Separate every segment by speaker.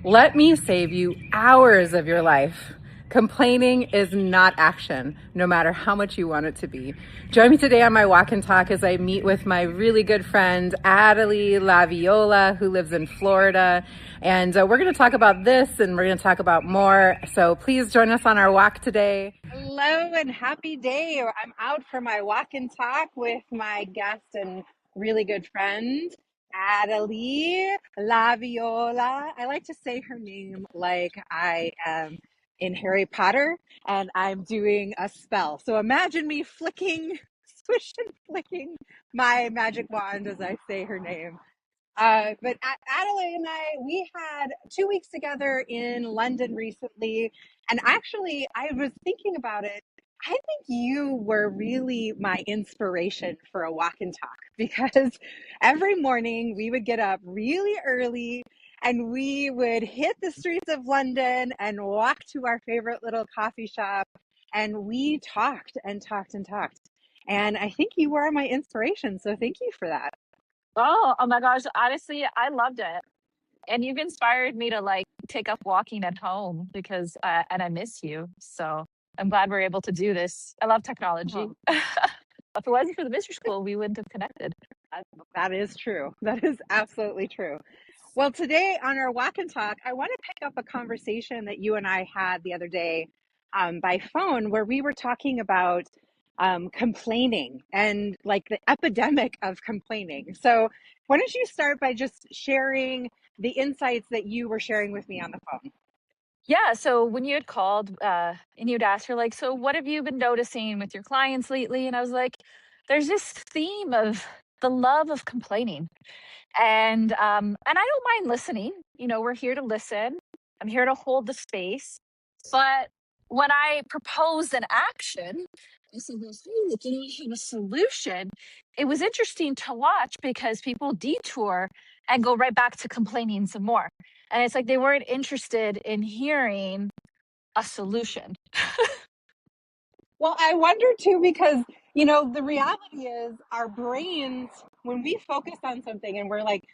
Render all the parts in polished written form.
Speaker 1: Let me save you hours of your life. Complaining is not action, no matter how much you want it to be. Join me today on my walk and talk as I meet with my really good friend, Adelie LaViola, who lives in Florida. And we're going to talk about this and we're going to talk about more. So please join us on our walk today. Hello and happy day. I'm out for my walk and talk with my guest and really good friend, Adelie LaViola. I like to say her name like I am in Harry Potter and I'm doing a spell. So imagine me flicking, swish and flicking my magic wand as I say her name. But Adelaide and we had 2 weeks together in London recently. And actually, I was thinking about it. I think you were really my inspiration for a walk and talk because every morning we would get up really early and we would hit the streets of London and walk to our favorite little coffee shop. And we talked and talked and talked. And I think you were my inspiration. So thank you for that.
Speaker 2: Oh my gosh. Honestly, I loved it. And you've inspired me to like take up walking at home because, and I miss you. So I'm glad we're able to do this. I love technology.
Speaker 1: Oh.
Speaker 2: If it wasn't for the mystery school, we wouldn't have connected.
Speaker 1: That is true. That is absolutely true. Well, today on our walk and talk, I want to pick up a conversation that you and I had the other day by phone where we were talking about complaining and like the epidemic of complaining. So, why don't you start by just sharing the insights that you were sharing with me on the phone?
Speaker 2: Yeah. So when you had called and you'd asked her, like, so what have you been noticing with your clients lately? And I was like, there's this theme of the love of complaining. And I don't mind listening. You know, we're here to listen. I'm here to hold the space. But when I proposed an action, I said, well, hey, look, I have a solution. It was interesting to watch because people detour and go right back to complaining some more. And it's like they weren't interested in hearing a solution.
Speaker 1: Well, I wonder too, because, the reality is our brains, when we focus on something and we're like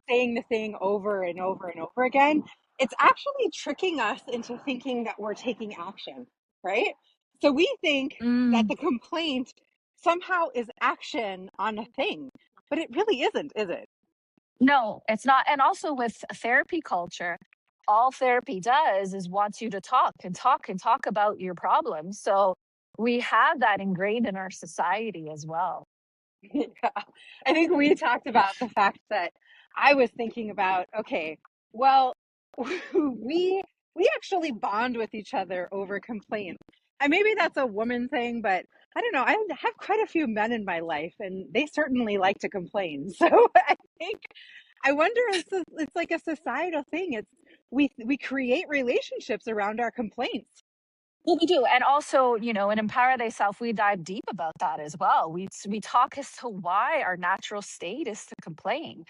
Speaker 1: saying the thing over and over and over again, it's actually tricking us into thinking that we're taking action, right? So we think that
Speaker 2: Mm,
Speaker 1: the complaint somehow is action on a thing, but it really isn't, is it?
Speaker 2: no, it's not. And also with therapy culture, all therapy does is wants you to talk and talk and talk about your problems. So we have that ingrained in our society as well.
Speaker 1: Yeah. I think we talked about the fact that I was thinking about, okay, well, we actually bond with each other over complaints. And maybe that's a woman thing, but I don't know. I have quite a few men in my life and they certainly like to complain. So I think I wonder if it's like a societal thing. It's we create relationships around our complaints.
Speaker 2: Well, we do. And also, you know, in Empower Thyself, we dive deep about that as well. We talk as to why our natural state is to complain,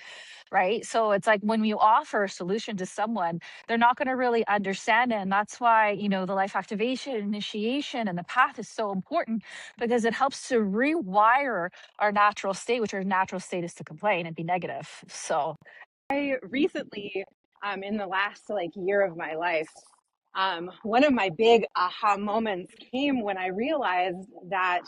Speaker 2: right? So it's like when you offer a solution to someone, they're not going to really understand it. And that's why, you know, the life activation, initiation, and the path is so important because it helps to rewire our natural state, which our natural state is to complain and be negative. So,
Speaker 1: I recently, in the last like year of my life, one of my big aha moments came when I realized that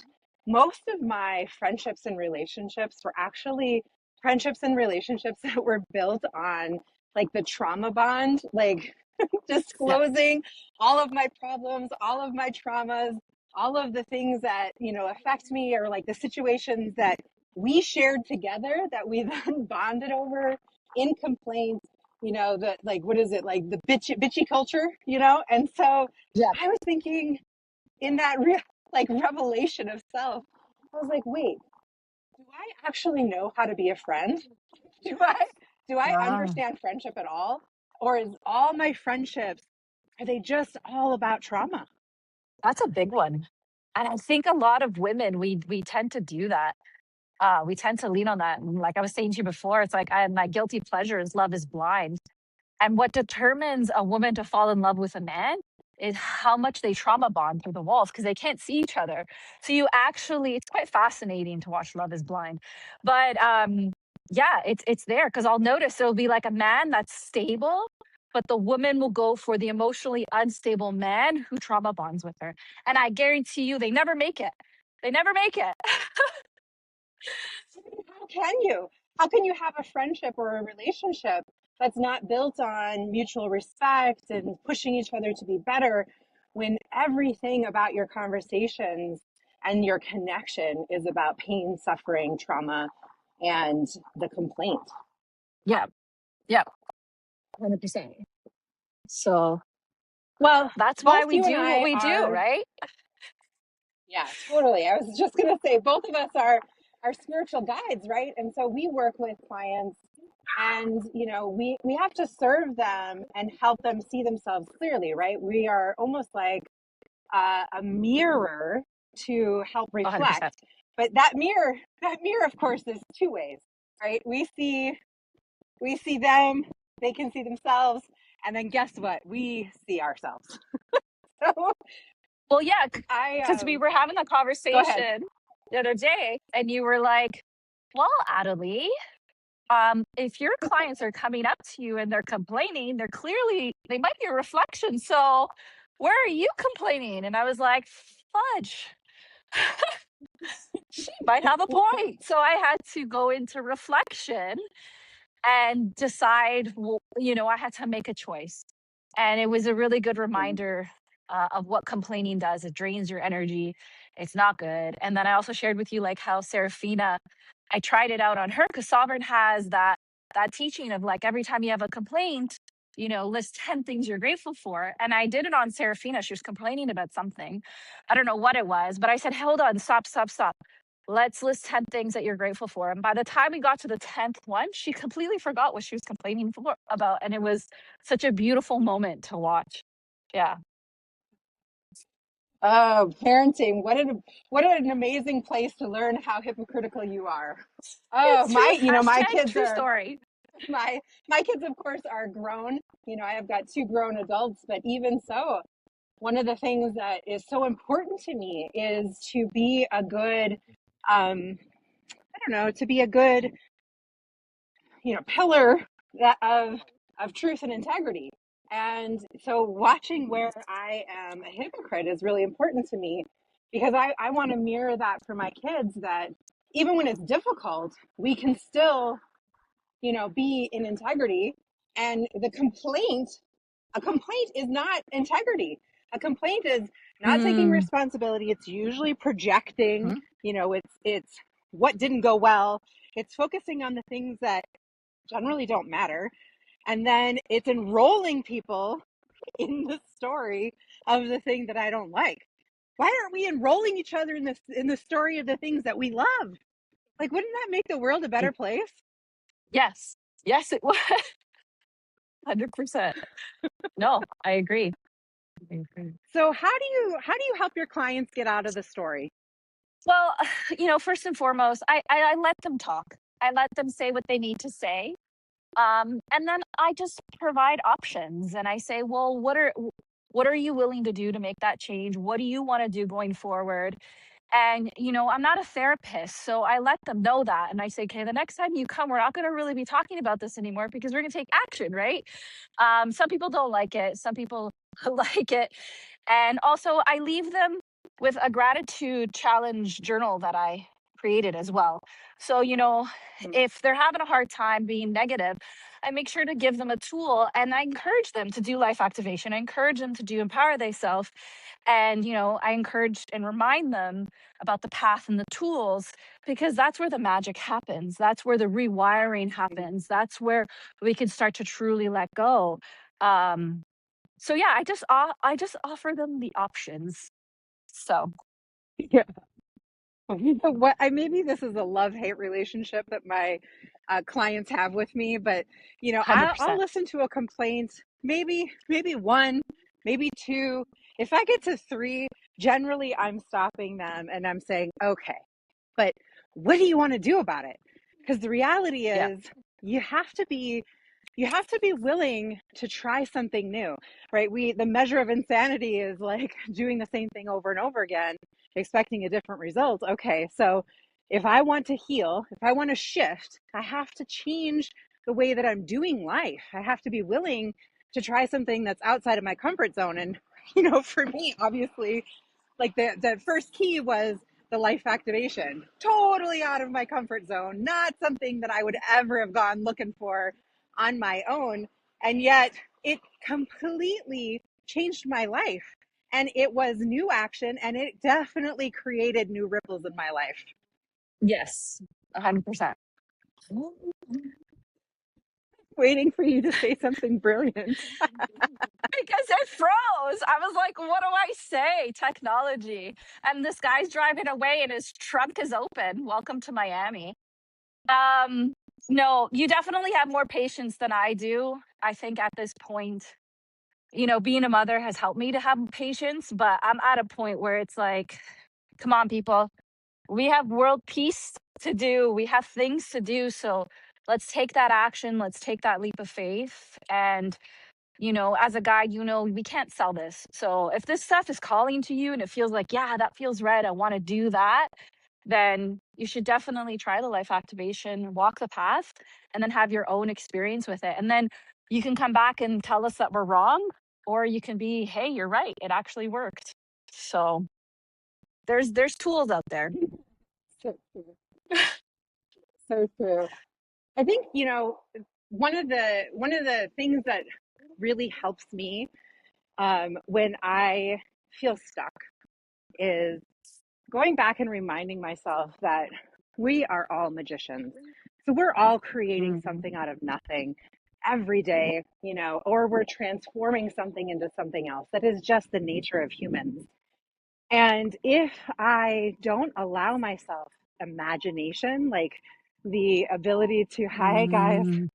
Speaker 1: most of my friendships and relationships were actually friendships and relationships that were built on like the trauma bond, like
Speaker 2: yeah.
Speaker 1: disclosing all of my problems, all of my traumas, all of the things that, affect me or like the situations that we shared together that we then bonded over in complaints, that like, what is it, like the bitchy culture, And so
Speaker 2: Yeah.
Speaker 1: I was thinking in that like revelation of self, I was like, wait, do I actually know how to be a friend? Do I do I
Speaker 2: Ah,
Speaker 1: understand friendship at all? Or is all my friendships, are they just all about trauma?
Speaker 2: that's a big one. And I think a lot of women, we tend to do that. We tend to lean on that. And like I was saying to you before, it's like my guilty pleasure is love is blind. And what determines a woman to fall in love with a man is how much they trauma bond through the walls because they can't see each other. So you actually, it's quite fascinating to watch Love is Blind. But yeah, it's there because I'll notice there'll be like a man that's stable but the woman will go for the emotionally unstable man who trauma bonds with her. And I guarantee you, they never make it. They never make it.
Speaker 3: How can you? How can you have a friendship or a relationship that's not built on mutual respect and pushing each other to be better when everything about your conversations and your connection is about pain, suffering, trauma, and the complaint?
Speaker 2: Yeah, yeah, 100%. So
Speaker 3: Well,
Speaker 2: that's why
Speaker 3: both
Speaker 2: we
Speaker 3: you and
Speaker 2: do what
Speaker 3: I
Speaker 2: we do,
Speaker 3: are,
Speaker 2: right?
Speaker 3: yeah, totally. I was just going to say, both of us are spiritual guides, right? And so we work with clients and we have to serve them and help them see themselves clearly, right? We are almost like a mirror to help
Speaker 2: 100%.
Speaker 3: reflect, but that mirror of course is two ways, right? We see them, they can see themselves, and then guess what, we see ourselves. So
Speaker 2: Well, yeah,
Speaker 3: I
Speaker 2: because we were having a
Speaker 3: go ahead.
Speaker 2: conversation the other day, and you were like, "Well, Adelie, if your clients are coming up to you and they're complaining, they might be a reflection. So, where are you complaining?" And I was like, "Fudge, she might have a point." So I had to go into reflection and decide, I had to make a choice. And it was a really good reminder of what complaining does. It drains your energy. It's not good. And then I also shared with you like how Serafina, I tried it out on her because Sovereign has that teaching of like every time you have a complaint, list 10 things you're grateful for. And I did it on Serafina. She was complaining about something. I don't know what it was, but I said, hold on, stop, stop, stop. Let's list 10 things that you're grateful for. And by the time we got to the 10th one, she completely forgot what she was complaining about. And it was such a beautiful moment to watch. Yeah.
Speaker 3: Oh, parenting, what an amazing place to learn how hypocritical you are. Oh,
Speaker 2: It's true.
Speaker 3: my
Speaker 2: Hashtag
Speaker 3: kids
Speaker 2: true
Speaker 3: are
Speaker 2: story.
Speaker 3: my kids of course are grown. I have got two grown adults, but even so, one of the things that is so important to me is to be a good I don't know, to be a good, pillar of truth and integrity. And so watching where I am a hypocrite is really important to me because I want to mirror that for my kids, that even when it's difficult, we can still, be in integrity. And a complaint is not integrity. A complaint is not taking
Speaker 2: Mm-hmm.
Speaker 3: responsibility. It's usually projecting, it's what didn't go well. It's focusing on the things that generally don't matter. And then it's enrolling people in the story of the thing that I don't like. Why aren't we enrolling each other in the story of the things that we love? Like, wouldn't that make the world a better place?
Speaker 2: Yes. Yes, it was. 100%. No, I agree. I agree.
Speaker 3: So how do you help your clients get out of the story?
Speaker 2: Well, first and foremost, I let them talk. I let them say what they need to say. And then I just provide options and I say, well, what are you willing to do to make that change? What do you want to do going forward? And, I'm not a therapist, so I let them know that. And I say, okay, the next time you come, we're not going to really be talking about this anymore because we're going to take action, right? Some people don't like it. Some people like it. And also, I leave them with a gratitude challenge journal that I created as well. So, if they're having a hard time being negative, I make sure to give them a tool and I encourage them to do life activation. I encourage them to do empower themselves. And, I encourage and remind them about the path and the tools because that's where the magic happens. That's where the rewiring happens. That's where we can start to truly let go. Um, so yeah, I just offer them the options. So
Speaker 3: Yeah. You know what? Maybe this is a love-hate relationship that my clients have with me, but I'll
Speaker 2: 100%.
Speaker 3: listen to a complaint, maybe one, maybe two. If I get to three, generally I'm stopping them and I'm saying, okay, but what do you want to do about it? Because the reality
Speaker 2: Yeah.
Speaker 3: is, you have to be you have to be willing to try something new, right? The measure of insanity is like doing the same thing over and over again, expecting a different result. Okay, so if I want to heal, if I want to shift, I have to change the way that I'm doing life. I have to be willing to try something that's outside of my comfort zone. And, for me, obviously, like the first key was the life activation, totally out of my comfort zone, not something that I would ever have gone looking for on my own. And yet it completely changed my life. And it was new action, and it definitely created new ripples in my life.
Speaker 2: Yes, 100%.
Speaker 3: Waiting for you to say something brilliant.
Speaker 2: Because it froze. I was like, what do I say? Technology. And this guy's driving away and his trunk is open. Welcome to Miami. Um, no, you definitely have more patience than I do. I think at this point, being a mother has helped me to have patience, but I'm at a point where it's like, come on, people. We have world peace to do. We have things to do. So let's take that action. Let's take that leap of faith. And as a guide, we can't sell this. So if this stuff is calling to you and it feels like, yeah, that feels right, I want to do that, then you should definitely try the life activation, walk the path, and then have your own experience with it. And then you can come back and tell us that we're wrong, or you can be, hey, you're right, it actually worked. So there's tools out there.
Speaker 3: So true. So true. I think, one of the things that really helps me when I feel stuck is going back and reminding myself that we are all magicians. So we're all creating
Speaker 2: Mhm.
Speaker 3: something out of nothing every day, or we're transforming something into something else. That is just the nature of humans. And if I don't allow myself imagination, like the ability to, hi guys,
Speaker 2: Mm,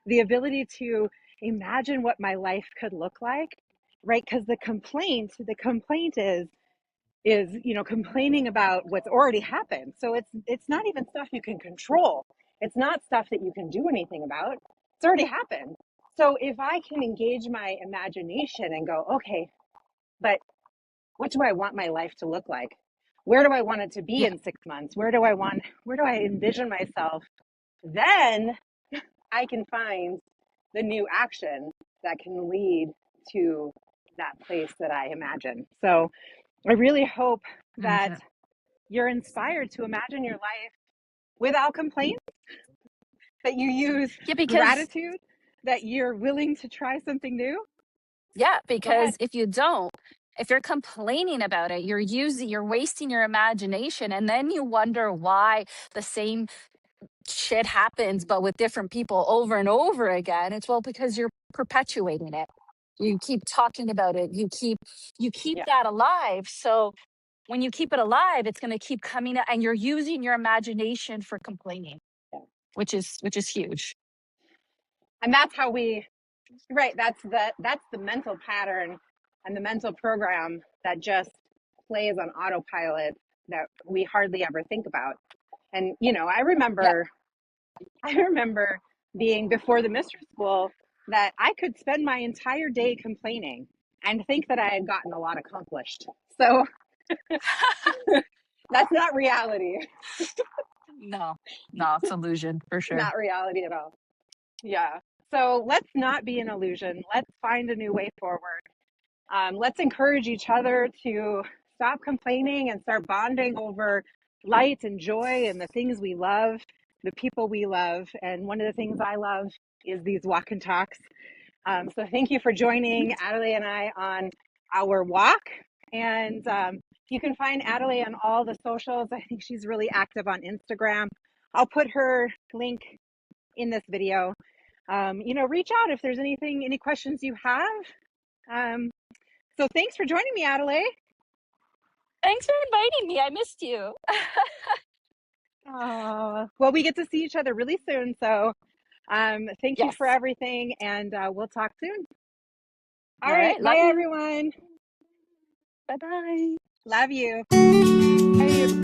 Speaker 3: the ability to imagine what my life could look like, right? Because the complaint is complaining about what's already happened. So it's not even stuff you can control. It's not stuff that you can do anything about. It's already happened. So if I can engage my imagination and go, okay, but what do I want my life to look like? Where do I want it to be
Speaker 2: yeah,
Speaker 3: in 6 months? Where do I envision myself? Then I can find the new action that can lead to that place that I imagine. So I really hope
Speaker 2: that's
Speaker 3: that
Speaker 2: it.
Speaker 3: you're inspired to imagine your life without complaint, that you use
Speaker 2: Yeah, because
Speaker 3: gratitude, that you're willing to try something new.
Speaker 2: yeah,
Speaker 3: Go ahead.
Speaker 2: because if you don't, if you're complaining about it, you're wasting your imagination, and then you wonder why the same shit happens but with different people over and over again. It's, well, because you're perpetuating it. You keep talking about it. You keep
Speaker 3: Yeah.
Speaker 2: that alive. So when you keep it alive, it's going to keep coming and you're using your imagination for complaining,
Speaker 3: Yeah.
Speaker 2: which is huge.
Speaker 3: And that's how we, right. That's the mental pattern and the mental program that just plays on autopilot that we hardly ever think about. And,
Speaker 2: Yeah.
Speaker 3: I remember being before the mystery school that I could spend my entire day complaining and think that I had gotten a lot accomplished. So that's not reality.
Speaker 2: No, no, it's illusion for sure.
Speaker 3: Not reality at all. Yeah. So let's not be an illusion. Let's find a new way forward. Let's encourage each other to stop complaining and start bonding over light and joy and the things we love, the people we love. And one of the things I love is these walk and talks. So thank you for joining Adelie and I on our walk. And you can find Adelie on all the socials. I think she's really active on Instagram. I'll put her link in this video. Reach out if there's any questions you have. Um, so thanks for joining me, Adelie.
Speaker 2: Thanks for inviting me. I missed you.
Speaker 3: Well, we get to see each other really soon. So thank you for
Speaker 2: Yes.
Speaker 3: everything, and we'll talk soon. All
Speaker 2: All
Speaker 3: right.
Speaker 2: right.
Speaker 3: Bye,
Speaker 2: Love you.
Speaker 3: everyone.
Speaker 2: Bye bye.
Speaker 3: Love you. Bye.